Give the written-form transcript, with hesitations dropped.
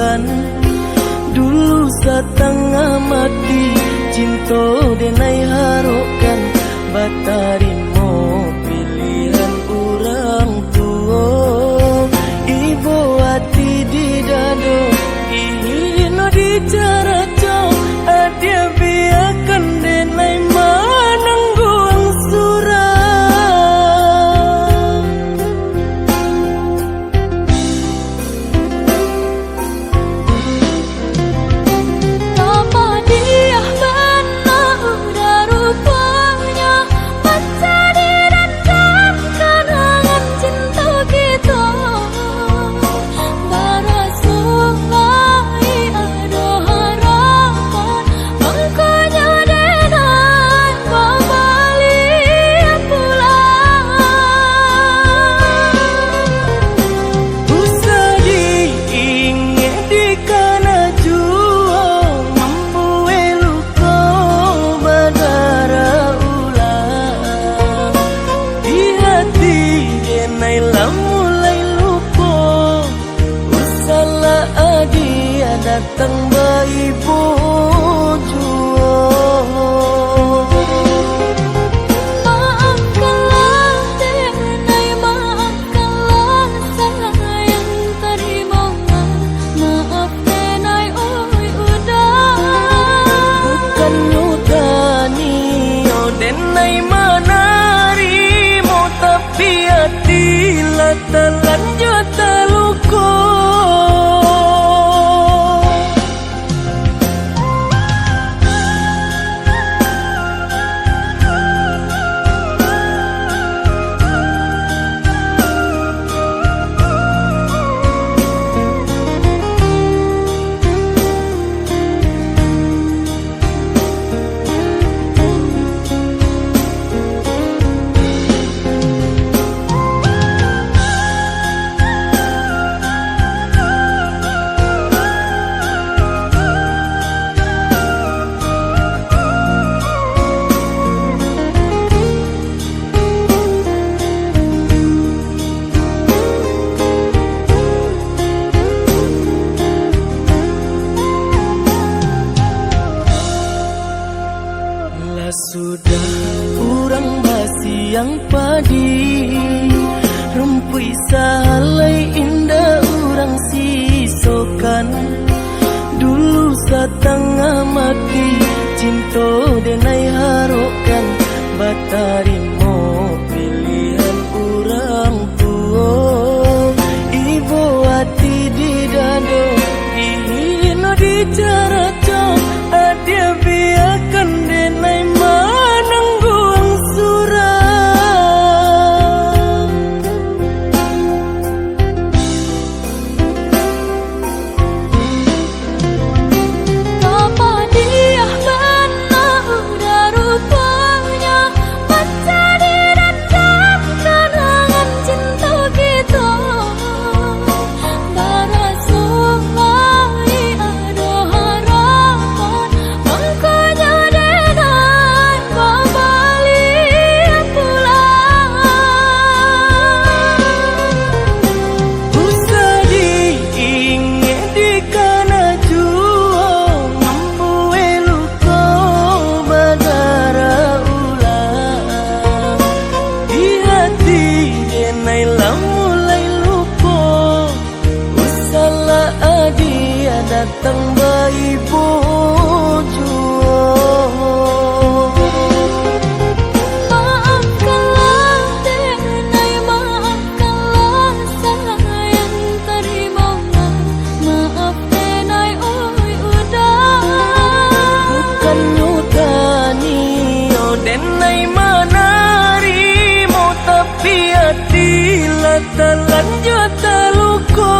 sisokan dulu setengah mati cinta denai harokan batarimo pilihan orang tua ibu hati di dado ino di cara cong adia biarkan denai manangguang surah datang bayi bojo maafkanlah denai maafkanlah sayang terima maaf denai oi udah bukan nyutani oh denai manarimo tapi hati lah terlanjut terluka. Sudah kurang basi yang padi rumpui salai indah orang sisokan dulu setengah mati cinta denai harokan batarimo pilihan orang tua ibu hati di dado ino di cara cong adia biarkan denai manangguang surah apa dia benar udah rupanya baca di dalam kenangan cinta kita barasumai ada harapan makanya denai kembali pulang usah diingat di kana jua mampu eluko badara ulang di hati denai lah mulai lupa usahlah adia datang bayi bojo maafkanlah denai maafkanlah sayang terima maaf denai oi udah bukan nyutani oh denai manarimo tapi hati lah terlanjut terluka.